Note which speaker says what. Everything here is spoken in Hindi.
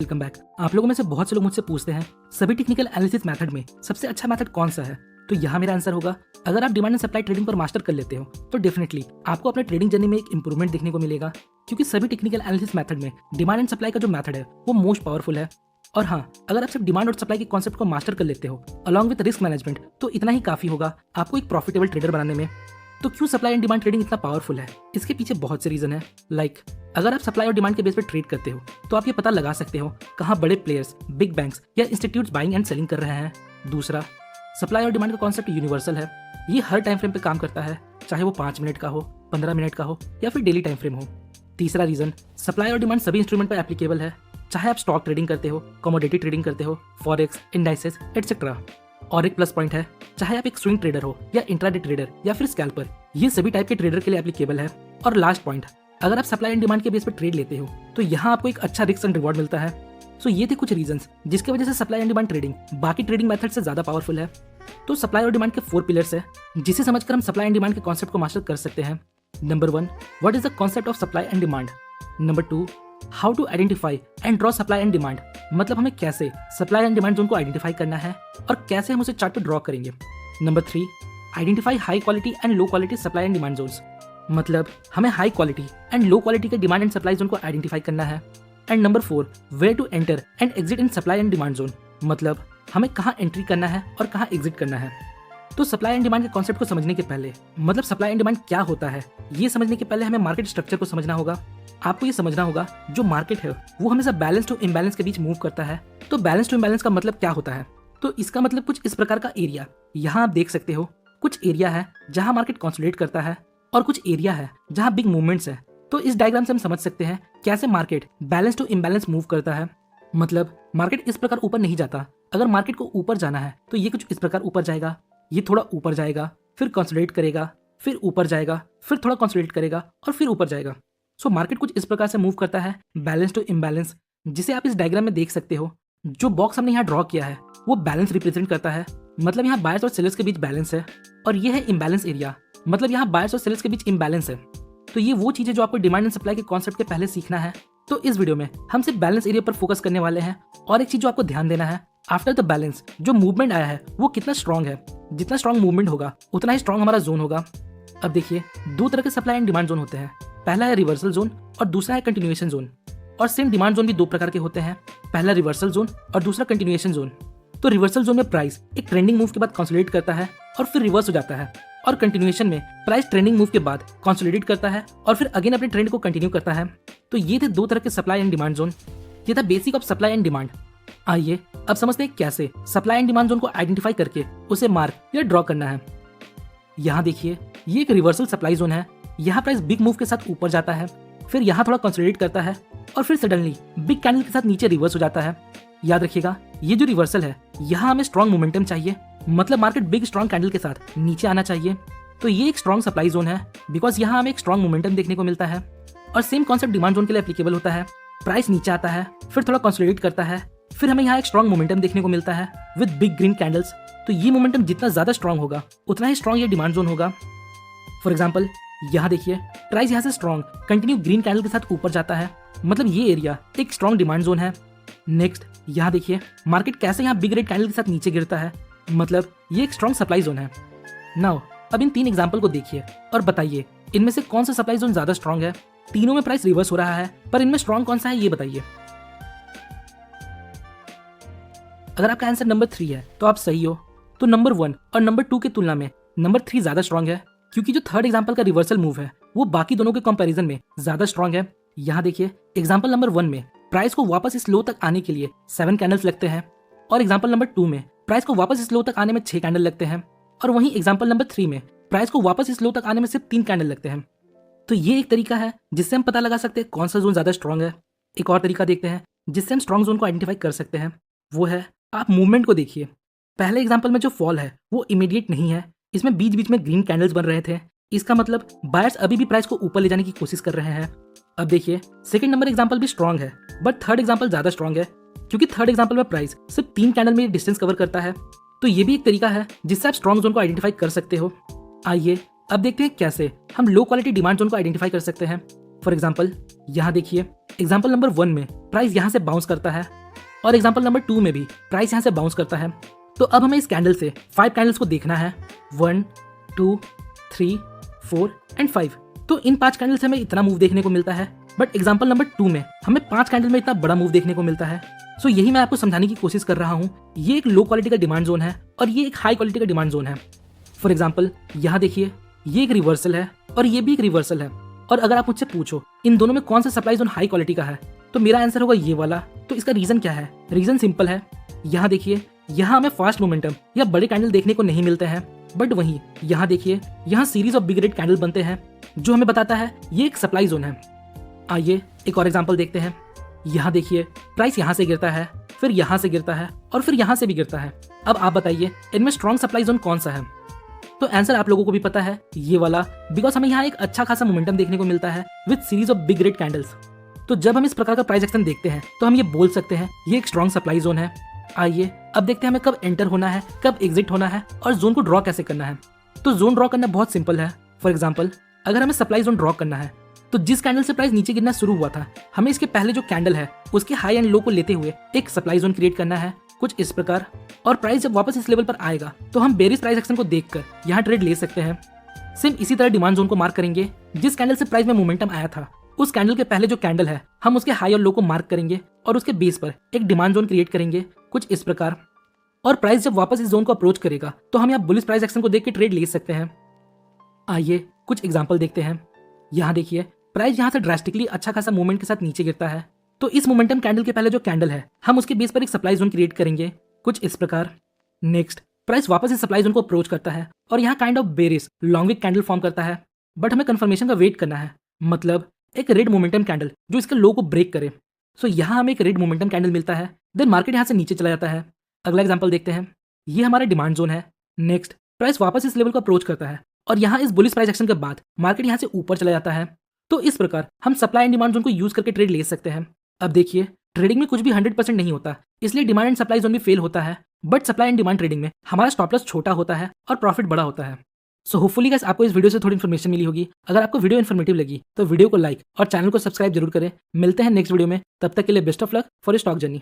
Speaker 1: Welcome back. आप लोगों में से बहुत से लोग मुझसे पूछते हैं सभी टेक्निकल एनालिसिस मेथड में सबसे अच्छा मेथड कौन सा है। तो यहाँ मेरा आंसर होगा, अगर आप डिमांड एंड सप्लाई ट्रेडिंग पर मास्टर कर लेते हो तो डेफिनेटली आपको अपने ट्रेडिंग जर्नी में एक इंप्रूवमेंट देखने को मिलेगा, क्योंकि सभी टेक्निकल एनालिसिस मेथड में डिमांड एंड सप्लाई का जो मेथड है वो मोस्ट पावरफुल है। और हाँ, अगर आप सिर्फ डिमांड और सप्लाई के कॉन्सेप्ट को मास्टर कर लेते हो अलॉन्ग विद रिस्क मैनेजमेंट, तो इतना ही काफी होगा आपको एक प्रॉफिटेबल ट्रेडर बनाने में। तो क्यों सप्लाई एंड डिमांड ट्रेडिंग इतना पावरफुल है? इसके पीछे बहुत से रीजन है। लाइक अगर आप सप्लाई और डिमांड के बेस पर ट्रेड करते हो तो आप ये पता लगा सकते हो कहाँ बड़े प्लेयर्स, बिग बैंक्स या इंस्टीट्यूट्स बाइंग एंड सेलिंग कर रहे हैं। दूसरा, सप्लाई और डिमांड का कॉन्सेप्ट यूनिवर्सल है, ये हर टाइम फ्रेम पे काम करता है, चाहे वो 5 मिनट का हो, 15 मिनट का हो या फिर डेली टाइम फ्रेम हो। तीसरा रीजन, सप्लाई और डिमांड सभी इंस्ट्रूमेंट पर एप्लीकेबल है, चाहे आप स्टॉक ट्रेडिंग करते हो, कमोडिटी ट्रेडिंग करते हो, फॉरेक्स, इंडाइसेस एटसेट्रा। और एक प्लस पॉइंट है, चाहे आप एक स्विंग ट्रेडर हो या इंट्राडे ट्रेडर या फिर स्कैल्पर, ये सभी टाइप के ट्रेडर के लिए एप्लीकेबल है। और लास्ट पॉइंट, अगर आप सप्लाई एंड डिमांड के बेस पर ट्रेड लेते हो तो यहाँ आपको एक अच्छा रिस्क एंड रिवॉर्ड मिलता है। सो ये थे कुछ रीजंस जिसकी वजह से सप्लाई एंड डिमांड ट्रेडिंग बाकी ट्रेडिंग मेथड से ज्यादा पावरफुल है। तो सप्लाई और डिमांड के 4 पिलर्स है, जिसे समझकर हम सप्लाई एंड डिमांड के कॉन्सेप्ट को मास्टर कर सकते हैं। Number 1, what is the concept of supply and demand. Number 2, how to identify and draw supply and demand, मतलब हमें कैसे सप्लाई एंड डिमांड जोन को आइडेंटिफाई करना है और कैसे हम उसे चार्ट पे ड्रॉ करेंगे। Number 3, identify high quality and low quality supply and demand zones, मतलब हमें high quality and low quality के डिमांड एंड सप्लाई जोन को आइडेंटिफाई करना है। And number 4, where to enter and exit in supply and demand zone, मतलब हमें कहाँ एंट्री करना है और कहाँ एग्जिट करना है। तो सप्लाई एंड डिमांड के कॉन्सेप्ट को समझने के पहले, मतलब सप्लाई एंड डिमांड क्या होता है, ये समझने के पहले हमें मार्केट स्ट्रक्चर को समझना होगा। आपको ये समझना होगा जो मार्केट है वो हमेशा बैलेंस टू इम्बैलेंस के बीच मूव करता है। तो बैलेंस टू इम्बैलेंस का मतलब क्या होता है? तो इसका मतलब कुछ इस प्रकार का एरिया, यहाँ आप देख सकते हो कुछ एरिया है जहाँ मार्केट कंसोलिडेट करता है और कुछ एरिया है जहाँ बिग मूवमेंट्स है। तो इस डायग्राम से हम समझ सकते हैं कैसे market balance to imbalance move करता है। मतलब मार्केट इस प्रकार ऊपर नहीं जाता, अगर मार्केट को ऊपर जाना है तो ये कुछ इस प्रकार ऊपर जाएगा, ये थोड़ा ऊपर जाएगा, फिर कंसोलिडेट करेगा, फिर ऊपर जाएगा, फिर थोड़ा कंसोलिडेट करेगा और फिर ऊपर जाएगा। सो मार्केट कुछ इस प्रकार से मूव करता है बैलेंस टू इम्बैलेंस, जिसे आप इस डायग्राम में देख सकते हो। जो बॉक्स हमने यहाँ ड्रॉ किया है वो बैलेंस रिप्रेजेंट करता है, मतलब यहाँ बायर्स और सेलर्स के बीच बैलेंस है। और ये है इम्बैलेंस एरिया, मतलब यहाँ बायर्स और सेलर्स के बीच इम्बैलेंस है। तो ये वो चीज है जो आपको डिमांड एंड सप्लाई के कॉन्सेप्ट के पहले सीखना है। तो इस वीडियो में हम सिर्फ बैलेंस एरिया पर फोकस करने वाले हैं। और एक चीज जो आपको ध्यान देना है, आफ्टर द बैलेंस जो मूवमेंट आया है वो कितना स्ट्रॉन्ग है। जितना स्ट्रॉन्ग मूवमेंट होगा उतना ही स्ट्रॉन्ग हमारा जोन होगा। अब देखिए, 2 तरह के सप्लाई एंड डिमांड जोन होते हैं, पहला है रिवर्सल जोन और दूसरा है कंटिन्यूएशन जोन। और सेम डिमांड जोन भी 2 प्रकार के होते हैं, पहला रिवर्सल जोन और दूसरा कंटिन्यूएशन जोन। तो रिवर्सल जोन में प्राइस एक ट्रेंडिंग मूव के बाद कंसोलिडेट करता है और फिर रिवर्स हो जाता है, और कंटिन्यूएशन में प्राइस ट्रेंडिंग मूव के बाद कंसोलिडेट करता है और फिर अगेन अपने ट्रेंड को कंटिन्यू करता है। तो ये थे 2 तरह के सप्लाई एंड डिमांड जोन। ये था basic of supply and demand. आइए अब समझते हैं कैसे सप्लाई एंड डिमांड जोन को आइडेंटिफाई करके उसे मार्क या ड्रॉ करना है। यहाँ देखिए, ये एक रिवर्सल सप्लाई जोन है। यहाँ प्राइस बिग मूव के साथ ऊपर जाता है, फिर यहाँ थोड़ा कंसोलिडेट करता है और फिर सडनली बिग कैंडल के साथ नीचे रिवर्स हो जाता है। याद रखिएगा, ये जो रिवर्सल है यहाँ हमें स्ट्रॉन्ग मोमेंटम चाहिए, मतलब मार्केट बिग स्ट्रॉन्ग कैंडल के साथ नीचे आना चाहिए। तो ये एक स्ट्रॉन्ग सप्लाई जोन है, बिकॉज यहाँ हमें एक स्ट्रॉन्ग मोमेंटम देखने को मिलता है। और सेम कॉन्सेप्ट डिमांड जोन के लिए एप्लीकेबल होता है। प्राइस नीचे आता है, फिर थोड़ा कंसोलिडेट करता है, फिर हमें यहाँ एक स्ट्रॉन्ग मोमेंटम देखने को मिलता है विद बिग ग्रीन कैंडल्स। तो ये मोमेंटम जितना ज्यादा स्ट्रॉन्ग होगा उतना ही स्ट्रॉन्ग ये डिमांड जोन होगा। फॉर एग्जाम्पल यहाँ देखिए, प्राइस यहाँ से स्ट्रॉन्ग कंटिन्यू ग्रीन कैंडल के साथ ऊपर जाता है, मतलब ये एरिया एक स्ट्रॉन्ग डिमांड जोन है। नेक्स्ट यहाँ देखिए, मार्केट कैसे यहाँ बिग रेड कैंडल के साथ नीचे गिरता है, मतलब ये एक स्ट्रॉन्ग सप्लाई जोन है। नाउ अब इन 3 एग्जाम्पल को देखिए और बताइए इनमें से कौन सा सप्लाई जोन ज्यादा स्ट्रॉन्ग है। तीनों में प्राइस रिवर्स हो रहा है, पर इनमें स्ट्रॉन्ग कौन सा है ये बताइए। अगर आपका आंसर नंबर 3 है तो आप सही हो। तो नंबर 1 और नंबर 2 की तुलना में नंबर 3 ज्यादा स्ट्रॉन्ग है, क्योंकि जो थर्ड एग्जाम्पल का रिवर्सल मूव है वो बाकी दोनों के कंपैरिजन में ज्यादा स्ट्रॉन्ग है। यहाँ देखिए, एग्जाम्पल नंबर 1 में प्राइस को वापस इस लो तक आने के लिए 7 कैंडल्स लगते हैं, और एग्जाम्पल नंबर 2 में प्राइस को वापस इस लो तक आने में 6 कैंडल लगते हैं, और वहीं एग्जाम्पल नंबर 3 में प्राइस को वापस इस लो तक आने में सिर्फ 3 कैंडल लगते हैं। तो ये एक तरीका है जिससे हम पता लगा सकते हैं कौन सा जोन ज्यादा स्ट्रॉन्ग है। एक और तरीका देखते हैं जिससे हम स्ट्रॉन्ग जोन को आइडेंटिफाई कर सकते हैं, वो है आप मूवमेंट को देखिए। पहले एग्जाम्पल में जो फॉल है वो इमीडिएट नहीं है, इसमें बीच बीच में ग्रीन कैंडल्स बन रहे थे। इसका मतलब बायर्स अभी भी प्राइस को ऊपर ले जाने की कोशिश कर रहे हैं। अब देखिए, सेकंड नंबर एग्जाम्पल भी स्ट्रॉन्ग है, बट थर्ड एग्जाम्पल ज्यादा स्ट्रॉन्ग है, क्योंकि थर्ड एग्जाम्पल में प्राइस सिर्फ 3 कैंडल में डिस्टेंस कवर करता है। तो ये भी एक तरीका है जिससे आप स्ट्रॉन्ग जोन को आइडेंटिफाई कर सकते हो। आइए अब देखते हैं कैसे हम लो क्वालिटी डिमांड जोन को आइडेंटिफाई कर सकते हैं। फॉर एग्जाम्पल यहाँ देखिए, एग्जाम्पल नंबर 1 में प्राइस यहाँ से बाउंस करता है और एग्जाम्पल नंबर 2 में भी प्राइस यहाँ से बाउंस करता है। तो अब हमें इस कैंडल से 5 कैंडल्स को देखना है, 1 2 3 4 एंड 5। तो इन 5 कैंडल से हमें इतना मूव देखने को मिलता है, बट एग्जाम्पल नंबर 2 में हमें 5 कैंडल में इतना बड़ा मूव देखने को मिलता है। सो यही मैं आपको समझाने की कोशिश कर रहा हूँ। ये एक लो क्वालिटी का डिमांड जोन है और ये एक हाई क्वालिटी का डिमांड जोन है। फॉर एग्जाम्पल यहाँ देखिए, ये एक रिवर्सल है और ये भी एक रिवर्सल है। और अगर आप मुझसे पूछो इन दोनों में कौन सा सप्लाई जोन हाई क्वालिटी का है, तो मेरा आंसर होगा ये वाला। तो इसका रीजन क्या है? रीजन सिंपल है। यहाँ देखिए, यहाँ हमें फास्ट मोमेंटम या बड़े कैंडल देखने को नहीं मिलते हैं, बट वहीं यहाँ देखिए, यहाँ series of big red candle बनते हैं जो हमें बताता है ये एक सप्लाई जोन है। आइए एक और एग्जांपल देखते हैं। यहाँ देखिए, प्राइस यहाँ से गिरता है, फिर यहाँ से गिरता है और फिर यहाँ से भी गिरता है। अब आप बताइए इनमें स्ट्रॉन्ग सप्लाई जोन कौन सा है? तो आंसर आप लोगों को भी पता है, ये वाला, बिकॉज हमें यहाँ एक अच्छा खासा मोमेंटम देखने को मिलता है with series of big red candles. तो जब हम इस प्रकार का प्राइस एक्शन देखते हैं तो हम ये बोल सकते हैं ये एक स्ट्रॉन्ग सप्लाई जोन है। आइए अब देखते हैं हमें कब एंटर होना है, कब एग्जिट होना है और जोन को ड्रॉ कैसे करना है। तो जोन ड्रॉ करना बहुत सिंपल है। फॉर एग्जाम्पल अगर हमें सप्लाई जोन ड्रॉ करना है तो जिस कैंडल से प्राइस नीचे गिरना शुरू हुआ था, हमें इसके पहले जो कैंडल है उसके हाई एंड लो को लेते हुए एक सप्लाई जोन क्रिएट करना है कुछ इस प्रकार। और प्राइस जब वापस इस लेवल पर आएगा तो हम बेरिश प्राइस एक्शन को देखकर यहाँ ट्रेड ले सकते हैं। सेम इसी तरह डिमांड जोन को मार्क करेंगे। जिस कैंडल से प्राइस में मोमेंटम आया था उस कैंडल के पहले जो कैंडल है हम उसके हाई और लो को मार्क करेंगे और उसके बेस पर एक डिमांड जोन क्रिएट करेंगे कुछ इस प्रकार। और प्राइस जब वापस इस जोन को अप्रोच करेगा तो हम यहाँ बुलिश प्राइस एक्शन को देख के ट्रेड ले सकते हैं। आइए कुछ एग्जांपल देखते हैं। यहाँ देखिए, प्राइस यहाँ से ड्रास्टिकली अच्छा खासा मूवमेंट के साथ नीचे गिरता है, तो इस मोमेंटम कैंडल के पहले जो कैंडल है हम उसके बेस पर एक सप्लाई जोन क्रिएट करेंगे कुछ इस प्रकार। नेक्स्ट प्राइस वापस इस सप्लाई जोन को अप्रोच करता है और यहाँ kind of bearish long wick candle form करता है, बट हमें कंफर्मेशन का वेट करना है, मतलब एक रेड मोमेंटम कैंडल जो इसके लो को ब्रेक करे। सो यहाँ हमें एक रेड मोमेंटम कैंडल मिलता है, देन मार्केट यहाँ से नीचे चला जाता है। अगला एग्जांपल देखते हैं। ये हमारा डिमांड जोन है। नेक्स्ट प्राइस वापस इस लेवल को अप्रोच करता है और यहाँ इस बुलिश प्राइस एक्शन के बाद मार्केट यहाँ से ऊपर चला जाता है। तो इस प्रकार हम सप्लाई एंड डिमांड जोन को यूज करके ट्रेड ले सकते हैं। अब देखिए, ट्रेडिंग में कुछ भी 100% नहीं होता, इसलिए डिमांड एंड सप्लाई जोन भी फेल होता है, but supply and demand trading में हमारा स्टॉप लॉस छोटा होता है और प्रॉफिट बड़ा होता है। सो होपफुली गाइस आपको इस वीडियो से थोड़ी इन्फॉर्मेशन मिली होगी। अगर आपको वीडियो इन्फॉर्मेटिव लगी तो वीडियो को लाइक और चैनल को सब्सक्राइब जरूर करें। मिलते हैं नेक्स्ट वीडियो में, तब तक के लिए best of luck for stock journey.